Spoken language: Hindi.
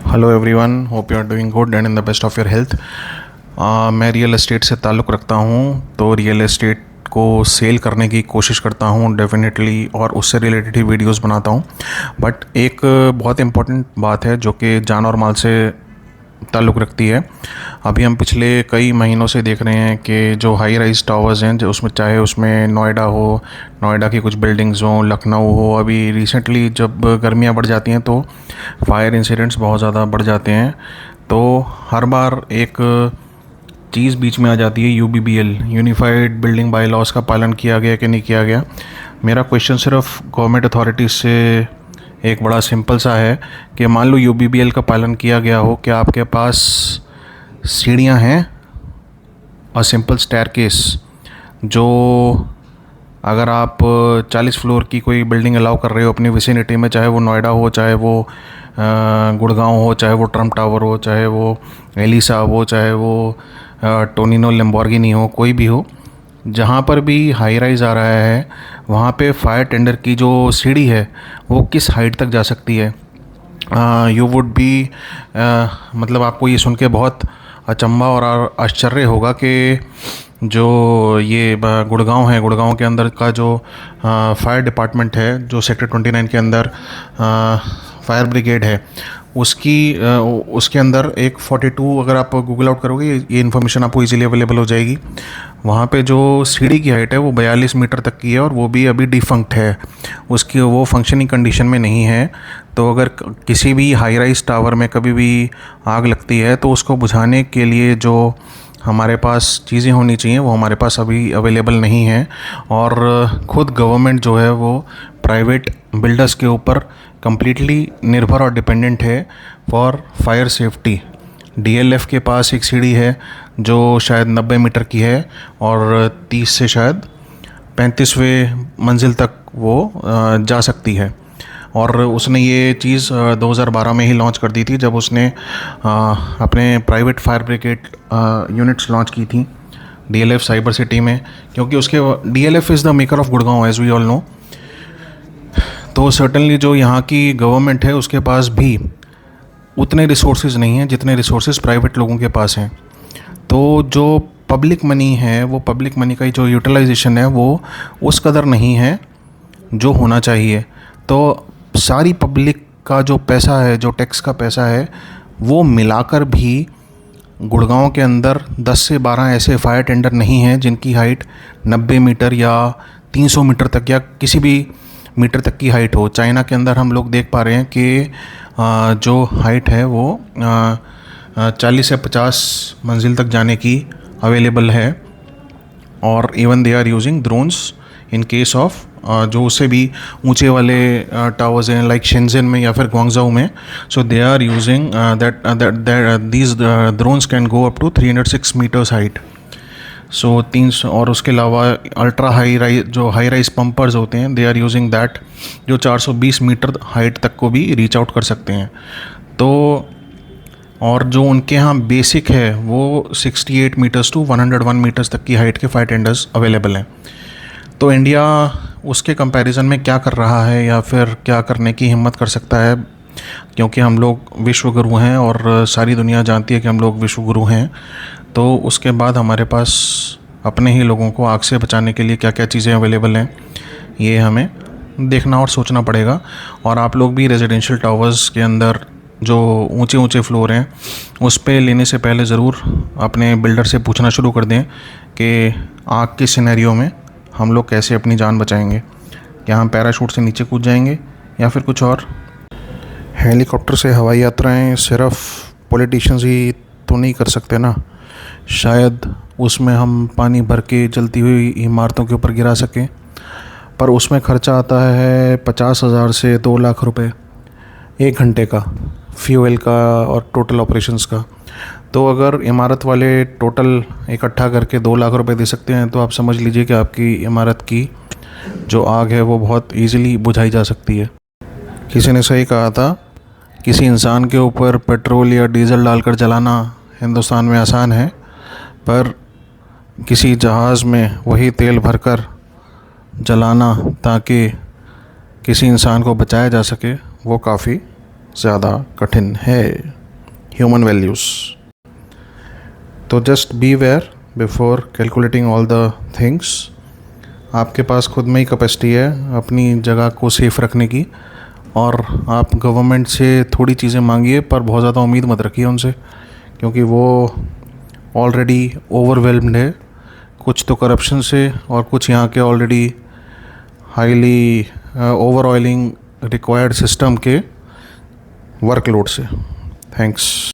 Hello everyone, hope you are doing good and in the best of your health. मैं रियल एस्टेट से ताल्लुक़ रखता हूँ, तो रियल एस्टेट को सेल करने की कोशिश करता हूँ डेफिनेटली, और उससे रिलेटेड ही वीडियोस बनाता हूँ। बट एक बहुत इम्पॉर्टेंट बात है जो कि जान और माल से ताल्लुक़ रखती है। अभी हम पिछले कई महीनों से देख रहे हैं कि जो हाई राइज टावर्स हैं, जो उसमें चाहे उसमें नोएडा हो, नोएडा की कुछ बिल्डिंग्स हों, लखनऊ हो, अभी रिसेंटली जब गर्मियाँ बढ़ जाती हैं तो फायर इंसिडेंट्स बहुत ज़्यादा बढ़ जाते हैं। तो हर बार एक चीज़ बीच में आ जाती है, यूबीबीएल, यूनिफाइड बिल्डिंग बाय लॉज का पालन किया गया कि नहीं किया गया। मेरा क्वेश्चन सिर्फ गवर्नमेंट अथॉरिटीज़ से एक बड़ा सिंपल सा है कि मान लो यूबीबीएल का पालन किया गया हो, क्या आपके पास सीढ़ियाँ हैं, और सिंपल स्टेयरकेस, जो अगर आप 40 फ्लोर की कोई बिल्डिंग अलाउ कर रहे हो अपनी विसिनिटी में, चाहे वो नोएडा हो, चाहे वो गुड़गांव हो, चाहे वो ट्रम्प टावर हो, चाहे वो एलिसा हो, चाहे वो टोनिनो लैम्बोर्गिनी हो, कोई भी हो, जहाँ पर भी हाई राइज आ रहा है वहाँ पे फायर टेंडर की जो सीढ़ी है वो किस हाइट तक जा सकती है। यू वुड बी मतलब आपको ये सुन के बहुत अचंभा और आश्चर्य होगा कि जो ये गुड़गांव है, गुड़गांव के अंदर का जो फायर डिपार्टमेंट है, जो सेक्टर 29 के अंदर फायर ब्रिगेड है, उसके अंदर एक 42, अगर आप गूगल आउट करोगे ये इन्फॉर्मेशन आपको इजीली अवेलेबल हो जाएगी। वहाँ पे जो सीढ़ी की हाइट है वो 42 मीटर तक की है, और वो भी अभी डिफंक्ट है, उसकी वो फंक्शनिंग कंडीशन में नहीं है। तो अगर किसी भी हाई राइज टावर में कभी भी आग लगती है तो उसको बुझाने के लिए जो हमारे पास चीज़ें होनी चाहिए वो हमारे पास अभी अवेलेबल नहीं है। और ख़ुद गवर्नमेंट जो है वो प्राइवेट बिल्डर्स के ऊपर कम्प्लीटली निर्भर और डिपेंडेंट है फॉर फायर सेफ्टी। डीएलएफ के पास एक सीढ़ी है जो शायद 90 मीटर की है, और 30 से शायद 35वें मंजिल तक वो जा सकती है। और उसने ये चीज़ 2012 में ही लॉन्च कर दी थी, जब उसने अपने private fire brigade units launch की थी डीएलएफ साइबर सिटी में, क्योंकि उसके DLF is the maker of Gurgaon, as we all know. तो सर्टनली जो यहाँ की गवर्नमेंट है उसके पास भी उतने रिसोर्सेज नहीं हैं जितने रिसोर्सेज प्राइवेट लोगों के पास हैं। तो जो पब्लिक मनी है, वो पब्लिक मनी का जो यूटिलाइजेशन है वो उस कदर नहीं है जो होना चाहिए। तो सारी पब्लिक का जो पैसा है, जो टैक्स का पैसा है, वो मिलाकर भी गुड़गांव के अंदर 10 से 12 ऐसे फायर टेंडर नहीं हैं जिनकी हाइट 90 मीटर या 300 मीटर तक या किसी भी मीटर तक की हाइट हो। चाइना के अंदर हम लोग देख पा रहे हैं कि जो हाइट है वो 40 से 50 मंजिल तक जाने की अवेलेबल है, और even they are using drones in case of जो उससे भी ऊंचे वाले टावर्स हैं, लाइक शेंजन में या फिर ग्वांगझाऊ में। So they are using these drones can go up to 306 meters height. So 300, और उसके अलावा अल्ट्रा हाई राइज, जो हाई राइज पंपर्स होते हैं, दे आर यूजिंग दैट, जो 420 मीटर हाइट तक को भी रीच आउट कर सकते हैं। तो और जो उनके यहाँ बेसिक है वो 68 मीटर्स टू 101 मीटर्स तक की हाइट के फायर टेंडर्स अवेलेबल हैं। तो इंडिया उसके कंपैरिजन में क्या कर रहा है या फिर क्या करने की हिम्मत कर सकता है, क्योंकि हम लोग विश्व गुरु हैं और सारी दुनिया जानती है कि हम लोग विश्व गुरु हैं। तो उसके बाद हमारे पास अपने ही लोगों को आग से बचाने के लिए क्या क्या चीज़ें अवेलेबल हैं, ये हमें देखना और सोचना पड़ेगा। और आप लोग भी रेजिडेंशियल टावर्स के अंदर जो ऊंचे ऊंचे फ्लोर हैं उस पे लेने से पहले ज़रूर अपने बिल्डर से पूछना शुरू कर दें कि आग के सिनेरियो में हम लोग कैसे अपनी जान बचाएंगे। क्या हम पैराशूट से नीचे कूद जाएंगे या फिर कुछ और। हेलीकॉप्टर से हवाई यात्राएं सिर्फ पॉलिटिशियंस ही तो नहीं कर सकते ना। शायद उसमें हम पानी भर के जलती हुई इमारतों के ऊपर गिरा सकें, पर उसमें खर्चा आता है 50,000 से 2 लाख रुपए 1 घंटे का, फ्यूल का और टोटल ऑपरेशंस का। तो अगर इमारत वाले टोटल इकट्ठा करके 2 लाख रुपए दे सकते हैं, तो आप समझ लीजिए कि आपकी इमारत की जो आग है वो बहुत ईज़िली बुझाई जा सकती है। किसी ने सही कहा था, किसी इंसान के ऊपर पेट्रोल या डीजल डालकर जलाना हिंदुस्तान में आसान है, पर किसी जहाज़ में वही तेल भरकर जलाना ताकि किसी इंसान को बचाया जा सके, वो काफ़ी ज़्यादा कठिन है। human values. तो just beware before calculating all the things. आपके पास खुद में ही कैपेसिटी है अपनी जगह को सेफ़ रखने की, और आप गवर्नमेंट से थोड़ी चीज़ें मांगिए पर बहुत ज़्यादा उम्मीद मत रखिए उनसे, क्योंकि वो ऑलरेडी ओवरवेल्म्ड है, कुछ तो करप्शन से और कुछ यहाँ के already highly over oiling required system के वर्कलोड से. थैंक्स.